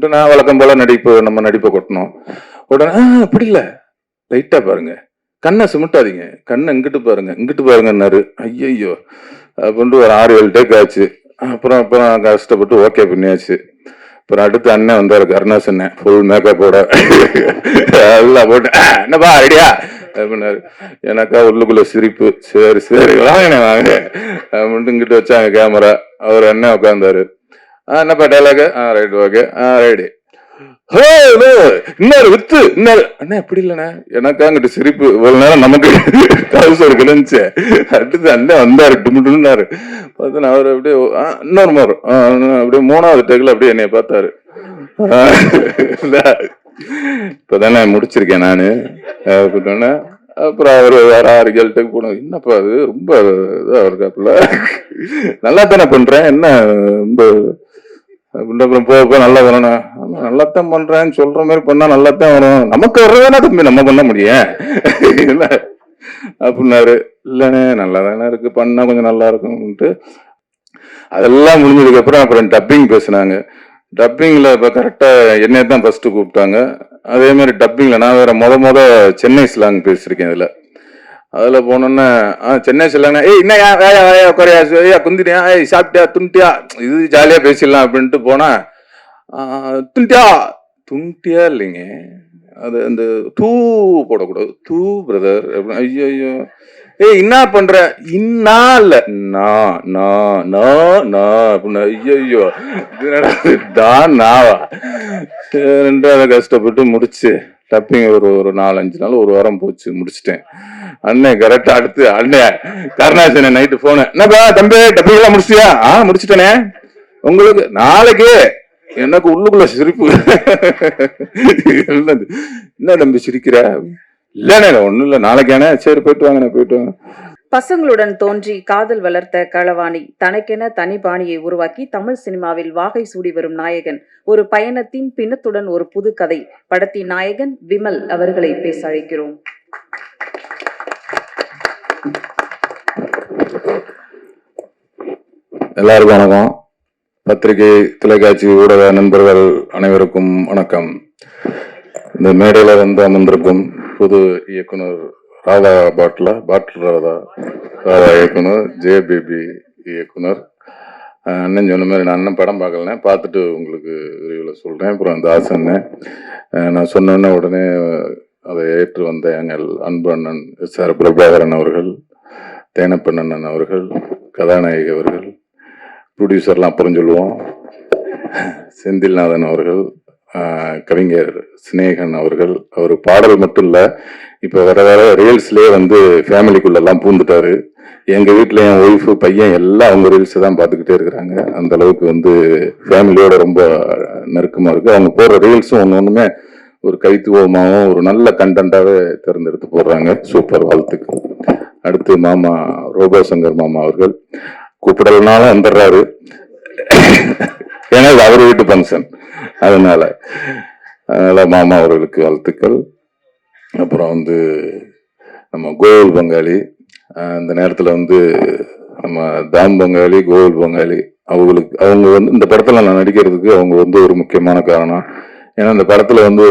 நான் வழக்கம் போல நம்ம நடிப்பை கொட்டணும். உடனே அப்படி இல்ல, லைட்டா பாருங்க, கண்ணை சிமிட்டாதீங்க, கண்ணை இங்கிட்டு பாருங்க, இங்கிட்டு பாருங்கன்னாரு. ஐயோ அப்படின்ட்டு ஒரு 6-7 டேக் ஆச்சு. அப்புறம் கஷ்டப்பட்டு ஓகே பண்ணியாச்சு. அப்புறம் அடுத்து அண்ணன் வந்தாரு, கருணாஸ் அண்ணன், ஃபுல் மேக்கப்போட எல்லாம் போட்டு என்னப்பா ஐடியா அப்படின்னாரு. எனக்கா உள்ளுக்குள்ள சிரிப்பு. சரி சரி வாங்க வாங்க அப்படின்ட்டு இங்கிட்டு வச்சாங்க கேமரா. அவர் அண்ணன் உட்காந்தாரு. என்னப்பா டைலாக்? Right okay right. இன்னொரு வித்து இன்னொரு அண்ணா அப்படி இல்லண்ணா. எனக்காங்கிட்ட சிரிப்பு. இவ்வளவு நேரம் நமக்கு கவுசர் கிளம்பிச்சு. அடுத்து அண்ணன் வந்தாரு, டுமுன்னாரு. பார்த்தா அவர் அப்படியே இன்னொரு மாதிரி அப்படியே 3வது டேக்ல அப்படியே என்னைய பார்த்தாரு. இப்பதானே முடிச்சிருக்கேன் நானு அப்படின்னா. அப்புறம் அவரு வேற 6 டேக் போனோம். என்னப்பா அது ரொம்ப இதா இருக்காப்புல, நல்லா தானே பண்றேன் என்ன ரொம்ப அப்புறம் போக நல்லா வரணும். நல்லாத்தான் பண்றேன்னு சொல்ற மாதிரி பண்ணா நல்லாத்தான் வரும். நமக்கு வர்றதானே தம்பி நம்ம பண்ண முடியும் இல்ல அப்படின்னாரு. இல்லண்ணே நல்லா தானே இருக்கு, பண்ணா கொஞ்சம் நல்லா இருக்கும்ட்டு. அதெல்லாம் முடிஞ்சதுக்கு அப்புறம் டப்பிங் பேசினாங்க. டப்பிங்ல இப்ப கரெக்டா என்னைய தான் ஃபர்ஸ்ட் கூப்பிட்டாங்க. அதே மாதிரி டப்பிங்ல நான் வேற முத சென்னை ஸ்லாங் பேசிருக்கேன். அதுல போனோன்னா சென்னை ஸ்லாங், என்னையா வேயா வேயா குறையா குந்தினியா, சாப்பிட்டியா துண்டியா, இது ஜாலியா பேசிடலாம் அப்படின்ட்டு போனா துண்டியா துண்டியா இல்லைங்க, அது அந்த டூ போடக்கூடாது, டூ பிரதர் அப்படின்னு. ஐயோ ஐயோ என்ன பண்ற, இன்னா இல்ல அப்படின்னு. ஐயோ தான் நாவா. ரெண்டாவது கஷ்டப்பட்டு முடிச்சு டப்பிங் ஒரு 4-5 நாள், ஒரு வாரம் போச்சு, முடிச்சுட்டேன். அண்ணன் கரெக்டா அடுத்து அண்ணன் கருணாஸ் நைட்டு போன, என்னப்பா தம்பி டப்பிங் எல்லாம் முடிச்சியா? முடிச்சுட்டேனே. உங்களுக்கு நாளைக்கு எனக்கு உள்ளுக்குள்ள சிரிப்பு. என்ன தம்பி சிரிக்கிற? இல்லண்ணே ஒண்ணும் இல்ல, நாளைக்கானே. சரி போயிட்டு வாங்க போயிட்டு வாங்க. பசங்களுடன் தோன்றி காதல் வளர்த்த களவாணி தனக்கென தனி பாணியை உருவாக்கி தமிழ் சினிமாவில் வாகை சூடி வரும் நாயகன். ஒரு பயணத்தின் பின்னத்துடன் ஒரு புது கதை. படத்தின் நாயகன் விமல் அவர்களை பேச அழைக்கிறோம். எல்லாருக்கும் வணக்கம். பத்திரிகை, தொலைக்காட்சி, ஊடக நண்பர்கள் அனைவருக்கும் வணக்கம். இந்த மேடையில வந்து அமர்ந்திருக்கும் புது இயக்குனர் ராதா ராதா இயக்குனர், ஜேபிபி இயக்குனர். அண்ணன் சொன்ன மாதிரி நான் அண்ணன் படம் பார்க்கலனே, பார்த்துட்டு உங்களுக்கு விரிவில் சொல்றேன். அப்புறம் அந்த ஆசண்ணன் நான் சொன்னேன்னா உடனே அதை ஏற்று வந்த எங்கள் அன்பு அண்ணன் SR பிரபாகரன் அவர்கள், தேனப்பண்ணன் அவர்கள், கதாநாயகி அவர்கள், ப்ரொடியூசர்லாம் அப்புறம் சொல்லுவோம், செந்தில்நாதன் அவர்கள், கவிஞர் சினேகன் அவர்கள். அவர் பாடல் மட்டும் இல்ல, இப்ப வர ரீல்ஸ்லயே வந்து ஃபேமிலிக்குள்ளெல்லாம் பூந்துட்டாரு. எங்க வீட்டுல என் ஒய்ஃபு, பையன் எல்லாம் அவங்க ரீல்ஸ் தான் பார்த்துக்கிட்டே இருக்கிறாங்க. அந்த அளவுக்கு வந்து ஃபேமிலியோட ரொம்ப நெருக்கமா இருக்கு. அவங்க போடுற ரீல்ஸும் ஒண்ணுமே ஒரு கைத்துவமாகவும் ஒரு நல்ல கண்டென்ட்டாவே தேர்ந்தெடுத்து போடுறாங்க. சூப்பர், வாழ்த்துக்கள். அடுத்து மாமா ரோபோ சங்கர் மாமா அவர்கள் கூப்பிடலனாலும் வந்துடுறாரு, ஏன்னா அவர் வீட்டு ஃபங்க்ஷன், அதனால மாமா அவர்களுக்கு வாழ்த்துக்கள். அப்புறம் வந்து நம்ம கோவில் பங்காளி, இந்த நேரத்துல வந்து நம்ம தாம் பங்காளி, கோவில் பங்காளி, அவங்க வந்து இந்த படத்துல நான் நடிக்கிறதுக்கு அவங்க வந்து ஒரு முக்கியமான காரணம். ஏன்னா இந்த படத்துல வந்து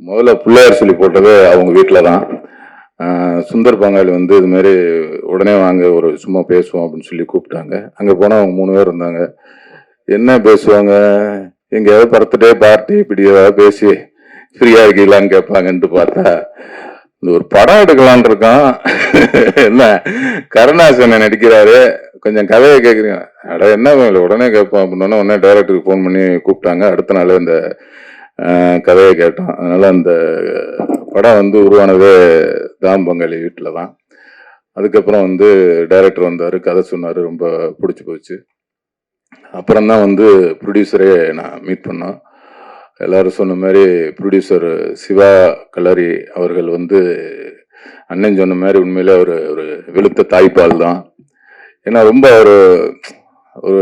முதல்ல பிள்ளையார் சொல்லி போட்டது அவங்க வீட்டில தான். சுந்தர் பங்காளி வந்து இது மாதிரி உடனே வாங்க ஒரு சும்மா பேசுவோம் அப்படின்னு சொல்லி கூப்பிட்டாங்க. அங்க போனா அவங்க 3 பேர் இருந்தாங்க. என்ன பேசுவாங்க, எங்கேயாவது பர்த்டே பார்ட்டி இப்படி ஏதாவது பேசி ஃப்ரீயா இருக்கீங்களான்னு கேட்பாங்கன்ட்டு பார்த்தா இந்த ஒரு படம் எடுக்கலான் இருக்கான். என்ன கருணாசனை நடிக்கிறாரு, கொஞ்சம் கதையை கேட்குறீங்க, அட என்ன உடனே கேட்போம் அப்படின்னா உடனே டைரக்டருக்கு ஃபோன் பண்ணி கூப்பிட்டாங்க. அடுத்த நாள் இந்த கதையை கேட்டோம். அதனால அந்த படம் வந்து உருவானதே தாம் பங்காளி வீட்டில் தான். அதுக்கப்புறம் வந்து டைரக்டர் வந்தார், கதை சொன்னார், ரொம்ப பிடிச்சி போச்சு. அப்புறம்தான் வந்து ப்ரொடியூசரே நான் மீட் பண்ணோம். எல்லாரும் சொன்ன மாதிரி ப்ரொடியூசர் சிவா கலரி அவர்கள் வந்து அண்ணன் சொன்ன மாதிரி உண்மையிலே ஒரு வெளுத்த தாய்ப்பால் தான். ஏன்னா ரொம்ப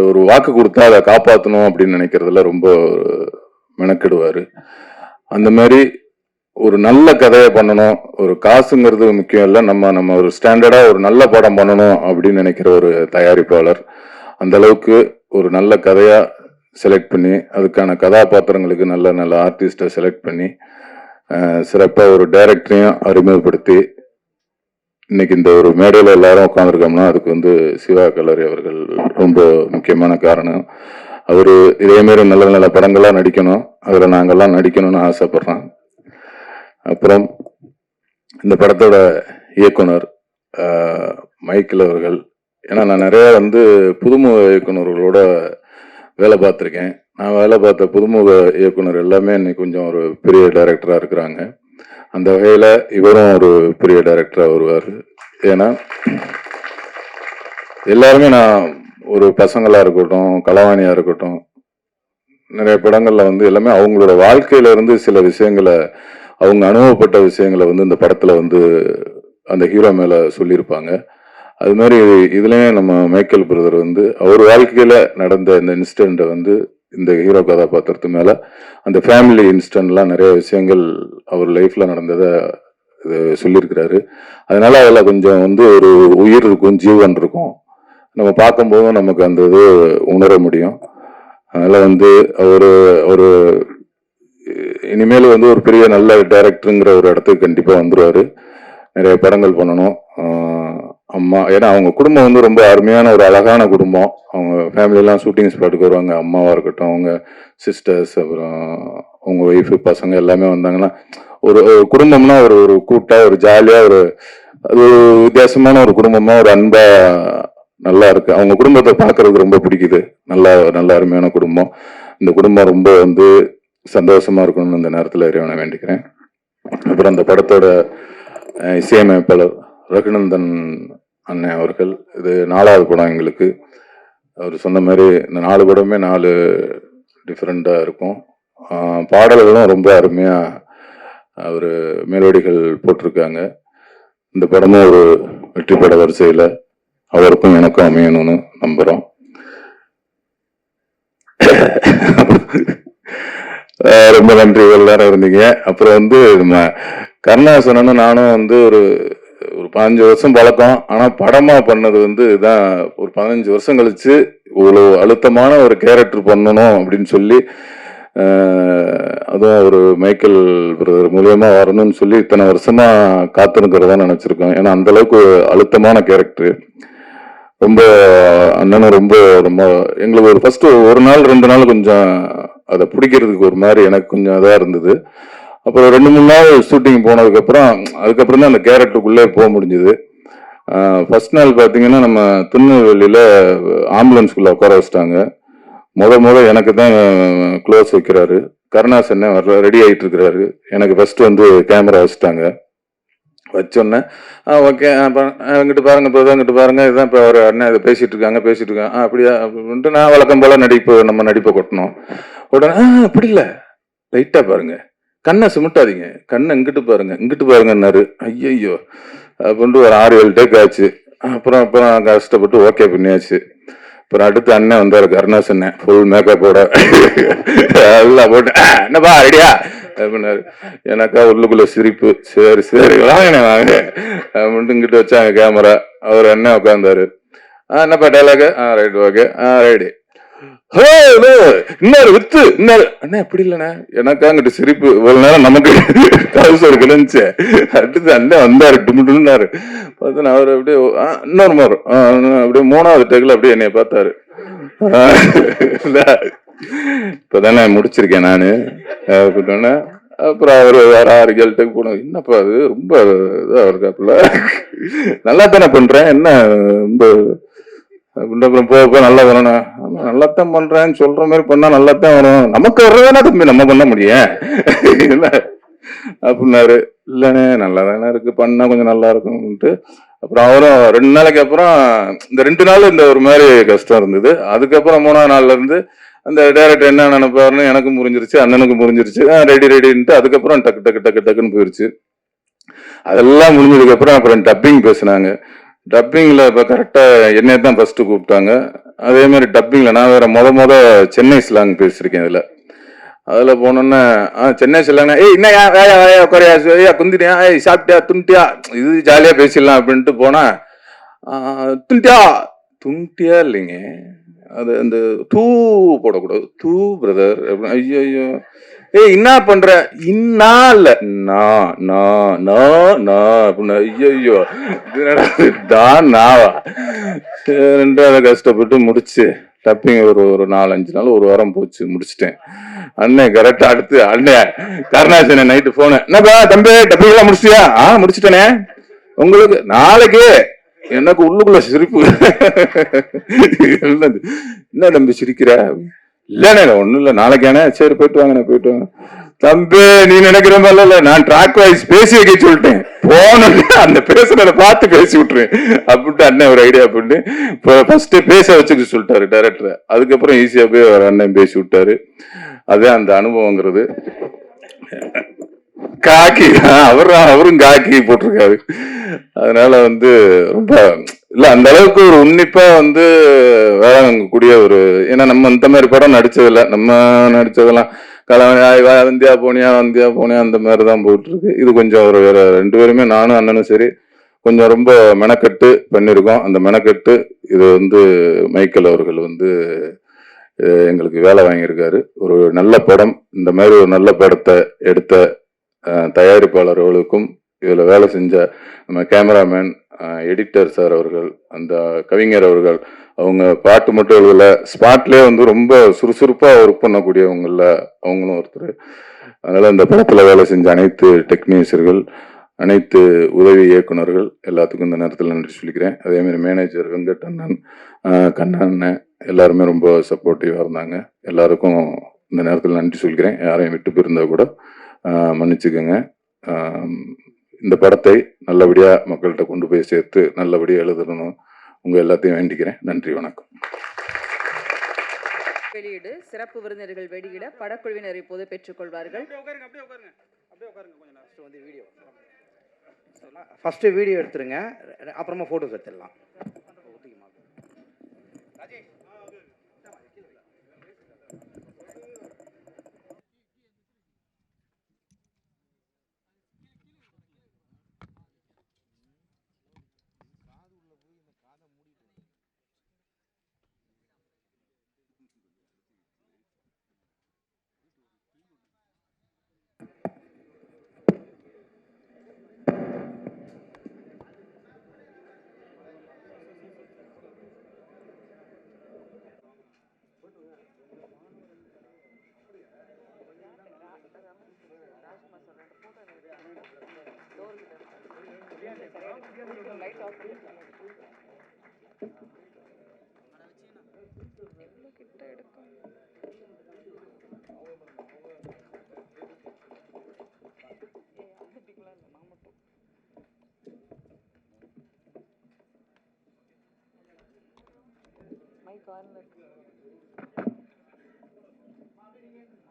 ஒரு வாக்கு கொடுத்தா அதை காப்பாற்றணும் அப்படின்னு நினைக்கிறதுல ரொம்ப மெனக்கெடுவார். அந்த மாதிரி ஒரு நல்ல கதையை பண்ணணும், ஒரு காசுங்கிறது முக்கியம் இல்லை, நம்ம ஒரு ஸ்டாண்டர்டா ஒரு நல்ல படம் பண்ணணும் அப்படின்னு நினைக்கிற ஒரு தயாரிப்பாளர். அந்த அளவுக்கு ஒரு நல்ல கதையா செலக்ட் பண்ணி அதுக்கான கதாபாத்திரங்களுக்கு நல்ல நல்ல ஆர்டிஸ்ட்டை செலக்ட் பண்ணி சிறப்பாக ஒரு டைரக்டரையும் அறிமுகப்படுத்தி இன்னைக்கு இந்த ஒரு மேடையில் எல்லாரும் உட்காந்துருக்கோம்னா அதுக்கு வந்து சிவா கல்லூரி அவர்கள் ரொம்ப முக்கியமான காரணம். அவர் இதேமாரி நல்ல நல்ல படங்கள்லாம் நடிக்கணும், அதில் நாங்கள்லாம் நடிக்கணும்னு ஆசைப்படுறோம். அப்புறம் இந்த படத்தோட இயக்குனர் மைக்கேல் அவர்கள், ஏன்னா நான் நிறைய வந்து புதுமுக இயக்குனர்களோட வேலை பார்த்துருக்கேன். நான் வேலை பார்த்த புதுமுக இயக்குனர் எல்லாமே இன்னைக்கு கொஞ்சம் ஒரு பெரிய டைரக்டராக இருக்கிறாங்க. அந்த வகையில் இவரும் ஒரு பெரிய டைரக்டராக வருவார். ஏன்னா எல்லாருமே நான் ஒரு பசங்களாக இருக்கட்டும், களவாணியாக இருக்கட்டும், நிறைய படங்களில் வந்து எல்லாமே அவங்களோட வாழ்க்கையில இருந்து சில விஷயங்களை, அவங்க அனுபவப்பட்ட விஷயங்களை வந்து இந்த படத்தில் வந்து அந்த ஹீரோ மேலே சொல்லியிருப்பாங்க. அது மாதிரி இதுலேயும் நம்ம மைக்கேல் பிரதர் வந்து அவர் வாழ்க்கையில் நடந்த இந்த இன்சிடெண்ட்டை வந்து இந்த ஹீரோ கதாபாத்திரத்து மேலே அந்த ஃபேமிலி இன்சிடெண்ட்லாம் நிறைய விஷயங்கள் அவர் லைஃப்பில் நடந்ததை சொல்லியிருக்கிறாரு. அதனால அதில் கொஞ்சம் வந்து ஒரு உயிர் இருக்கும், ஜீவன் இருக்கும். நம்ம பார்க்கும்போதும் நமக்கு அந்த இது உணர முடியும். அதனால் வந்து அவர் இனிமேல் வந்து ஒரு பெரிய நல்ல டைரக்டருங்கிற ஒரு இடத்துக்கு கண்டிப்பாக வந்துடுவார். நிறைய படங்கள் பண்ணணும். அம்மா, ஏன்னா அவங்க குடும்பம் வந்து ரொம்ப அருமையான ஒரு அழகான குடும்பம். அவங்க ஃபேமிலியெல்லாம் ஷூட்டிங் ஸ்பாட்டுக்கு வருவாங்க. அம்மாவாக இருக்கட்டும், அவங்க சிஸ்டர்ஸ், அப்புறம் அவங்க ஒய்ஃபு, பசங்க எல்லாமே வந்தாங்கன்னா ஒரு குடும்பம்னா ஒரு ஒரு கூட்டாக ஒரு ஜாலியாக அது ஒரு வித்தியாசமான ஒரு குடும்பமாக ஒரு அன்பாக நல்லா இருக்கு. அவங்க குடும்பத்தை பார்க்கறதுக்கு ரொம்ப பிடிக்குது. நல்ல அருமையான குடும்பம். இந்த குடும்பம் ரொம்ப வந்து சந்தோஷமா இருக்கணும்னு இந்த நேரத்தில் இறைவனை வேண்டிக்கிறேன். அப்புறம் அந்த படத்தோட இசையமைப்பாளர் ரகுநந்தன் அண்ணன் அவர்கள், இது 4வது படம் எங்களுக்கு. அவர் சொன்ன மாதிரி இந்த 4 படமே 4 டிஃப்ரெண்ட்டாக இருக்கும். பாடல்களும் ரொம்ப அருமையாக அவர் மெலோடிகள் போட்டிருக்காங்க. இந்த படமும் ஒரு வெற்றி பட வரிசையில் அவருக்கும் எனக்கும் அமையணும்னு நம்புகிறோம். ரொம்ப நன்றி, எல்லாரும் இருந்தீங்க. அப்புறம் வந்து நம்ம கருணாசனும் நானும் வந்து ஒரு 15 வருஷம் பழக்கம். ஆனால் படமாக பண்ணது வந்து இதான் ஒரு 15 வருஷம் கழிச்சு இவ்வளோ அழுத்தமான ஒரு கேரக்டர் பண்ணணும் அப்படின்னு சொல்லி, அதுவும் ஒரு மைக்கேல் பிரதர் மூலியமா வரணும்னு சொல்லி இத்தனை வருஷமா காத்திருக்கிறதா நினைச்சிருக்கோம். ஏன்னா அந்த அளவுக்கு அழுத்தமான கேரக்டர். ரொம்ப அண்ணனும் ரொம்ப ரொம்ப எங்களுக்கு ஒரு ஃபர்ஸ்ட் 1 நாள் 2 நாள் கொஞ்சம் அதை பிடிக்கிறதுக்கு ஒரு மாதிரி எனக்கு கொஞ்சம் இதாக இருந்தது. அப்புறம் 2-3 நாள் ஷூட்டிங் போனதுக்கப்புறம் அதுக்கப்புறம் தான் அந்த கேரக்டருக்குள்ளே போக முடிஞ்சுது. ஃபர்ஸ்ட் நாள் பார்த்தீங்கன்னா நம்ம திருநெல்வேலியில் ஆம்புலன்ஸ்குள்ளே உட்கார வச்சிட்டாங்க. முத எனக்கு தான் க்ளோஸ் வைக்கிறாரு. கருணாசன் ரெடி ஆகிட்டு இருக்கிறாரு. எனக்கு ஃபர்ஸ்ட் வந்து கேமரா வச்சுட்டாங்க. வச்சோன்னே ஓகே, இங்கிட்டு பாருங்க, இப்போ இங்கிட்டு பாருங்க, இதுதான் இப்போ அவர் அண்ணன் இதை பேசிட்டு இருக்காங்க. அப்படியா அப்படின்ட்டு நான் வழக்கம் போல நம்ம நடிப்பை கொட்டணும். உடனே அப்படி இல்லை, லைட்டாக பாருங்க, கண்ணை சுமட்டாதீங்க, கண்ணை இங்கிட்டு பாருங்கன்னாரு. ஐயோ அப்படின்ட்டு ஒரு 6-7 டேக் ஆச்சு. அப்புறம் கஷ்டப்பட்டு ஓகே பண்ணியாச்சு. அப்புறம் அடுத்து அண்ணன் வந்தாரு, கருணாசன் ஃபுல் மேக்கப்போட எல்லாம் போட்டு என்னப்பா ரெடியா அப்படின்னாரு. எனக்கா உள்ளுக்குள்ள சிரிப்பு. சரி வாங்க அப்படின்ட்டு இங்கிட்ட வச்சாங்க கேமரா. அவர் அண்ணன் உட்காந்தாரு. என்னப்பா டைலாக்? ரைட், ஓகே, ரைடு, இன்னொரு வித்து இன்னொரு அண்ணா அப்படி இல்லைண்ணா. எனக்கா அங்கிட்ட சிரிப்பு. இவ்வளவு நேரம் நமக்கு கவுசர் கிளம்பிச்சு. அடுத்து அண்ணன் வந்தாரு, டுமுன்னாரு. பார்த்தா அவர் அப்படியே இன்னொரு மாதிரி அப்படியே 3வது டேக்கில் அப்படியே என்னைய பார்த்தாரு. இப்பதானே முடிச்சிருக்கேன் நானு அப்படின்னா. அப்புறம் அவர் வேற 6 டேக் போனோம். என்னப்பா அது ரொம்ப இதா இருக்காப்புல, நல்லா தானே பண்றேன், என்ன ரொம்ப அப்புறம் போக நல்லா வரணும். நல்லாத்தான் பண்றேன்னு சொல்ற மாதிரி பண்ணா நல்லாத்தான் வரும், நமக்கு வர்றதானே தம்பி நம்ம பண்ண முடியும் அப்படின்னாரு. இல்லைண்ணே நல்லா தானே இருக்கு, பண்ணா கொஞ்சம் நல்லா இருக்கும்ட்டு. அப்புறம் அவரும் 2 நாளைக்கு அப்புறம் இந்த 2 நாள் இந்த ஒரு மாதிரி கஷ்டம் இருந்தது. அதுக்கப்புறம் 3வது நாள்ல இருந்து அந்த டைரக்டர் என்ன நினைப்பாருன்னு எனக்கும் புரிஞ்சிருச்சு, அண்ணனுக்கும் புரிஞ்சிருச்சு. ரெடின்ட்டு அதுக்கப்புறம் டக்குன்னு போயிருச்சு. அதெல்லாம் முடிஞ்சதுக்கு அப்புறம் டப்பிங் பேசினாங்க. டப்பிங்ல இப்போ கரெக்டாக என்னைய தான் ஃபர்ஸ்ட் கூப்பிட்டாங்க. அதே மாதிரி டப்பிங்ல நான் வேற முத சென்னை ஸ்லாங் பேசியிருக்கேன். அதில் போனோன்னே சென்னை ஸ்லாங், என்னையா வேயா உட்காரியா குந்திட்டியா, சாப்பிட்டியா துண்டியா, இது ஜாலியாக பேசிடலாம் அப்படின்ட்டு போனா துண்டியா இல்லைங்க, அது அந்த தூ போடக்கூடாது. தூ பிரதர் அப்படின்னு. ஐயோ ஐயோ, ஏய் என்ன பண்ற? இன்னா இல்ல, நான் நான் நான் நான் அப்படின்னு. ஐயோ, இது என்னடா இது? தான் நாவா? சரின்ட்டு அதை கஷ்டப்பட்டு முடிச்சு டப்பிங் ஒரு 4-5 நாள், ஒரு வாரம் போச்சு, முடிச்சிட்டேன். அண்ணன் கரெக்டா அடுத்து அண்ணன் கருணாசன நைட்டு போன, என்னப்பா தம்பி டப்பிங் எல்லாம் முடிச்சிட்டியா? முடிச்சிட்டனே. உங்களுக்கு நாளைக்கு எனக்கு உள்ளுக்குள்ள சிரிப்பு. என்னது? என்ன தம்பி சிரிக்கிற? இல்லண்ணே ஒண்ணும் இல்ல, நாளைக்கானே. சரி போயிட்டு வாங்க, போயிட்டு வாங்க. தம்பி நீ நினைக்கிற மாதிரி இல்ல, நான் ட்ராக் வைஸ் பேசி வைக்க சொல்லிட்டேன். போன அந்த பேசுறத பார்த்து பேசி விட்டுருவேன் அப்படின்ட்டு அண்ணன் ஒரு ஐடியா பண்ணி ஃபர்ஸ்ட் பேச வச்சுக்க சொல்லிட்டாரு டைரக்டர். அதுக்கப்புறம் ஈஸியா போய் ஒரு அண்ணன் பேசி விட்டாரு. அதே அந்த அனுபவங்கிறது. காக்கி அவரும் காக்கி போட்டிருக்காரு. அதனால வந்து ரொம்ப இல்ல அந்த அளவுக்கு ஒரு உன்னிப்பா வந்து வேலை கூடிய ஒரு, ஏன்னா நம்ம இந்த மாதிரி படம் நடிச்சதில்ல. நம்ம நடிச்சதெல்லாம் வந்தியா போனியா அந்த மாதிரிதான் போயிட்டு இருக்கு. இது கொஞ்சம் ஒரு வேற 2 பேருமே, நானும் அண்ணனும் சரி, கொஞ்சம் ரொம்ப மெனக்கட்டு பண்ணியிருக்கோம். அந்த மெனக்கட்டு இது வந்து மைக்கேல் அவர்கள் வந்து எங்களுக்கு வேலை வாங்கியிருக்காரு. ஒரு நல்ல படம், இந்த மாதிரி ஒரு நல்ல படத்தை எடுத்த தயாரிப்பாளர்களுக்கும் இதுல வேலை செஞ்ச நம்ம கேமராமேன், எடிட்டர் சார் அவர்கள், அந்த கவிஞர் அவர்கள், அவங்க பாட்டு மட்டும் எழுதல, ஸ்பாட்லேயே வந்து ரொம்ப சுறுசுறுப்பா ஒர்க் பண்ணக்கூடியவங்கள அவங்களும் ஒருத்தர். அதனால இந்த படத்துல வேலை செஞ்ச அனைத்து டெக்னீஷியர்கள், அனைத்து உதவி இயக்குநர்கள் எல்லாத்துக்கும் இந்த நேரத்தில் நன்றி சொல்லிக்கிறேன். அதே மாதிரி மேனேஜர் வெங்கட் அண்ணன், கண்ணன் எல்லாருமே ரொம்ப சப்போர்ட்டிவா இருந்தாங்க. எல்லாருக்கும் இந்த நேரத்தில் நன்றி சொல்லிக்கிறேன். யாரையும் விட்டு போயிருந்தா கூட மன்னிச்சுக்கோங்க. இந்த படத்தை நல்லபடியா மக்கள்கிட்ட கொண்டு போய் சேர்த்து நல்லபடியா எழுதணும், உங்க எல்லாத்தையும் வேண்டிக்கிறேன். நன்றி, வணக்கம். வெளியீடு சிறப்பு விருந்தினர்கள் வெளியிட படக்குழுவினர் இப்போது பெற்றுக்கொள்வார்கள். ஃபர்ஸ்ட் வீடியோ எடுத்துருங்க, அப்புறமா போட்டோஸ் எடுத்துடலாம்.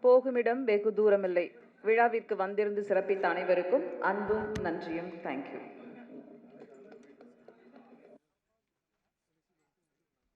போகுமிடம் வெகு தூரமில்லை. விழாவிற்கு வந்திருந்து சிறப்பித்த அனைவருக்கும் அன்பும் நன்றியும். தேங்க்யூ.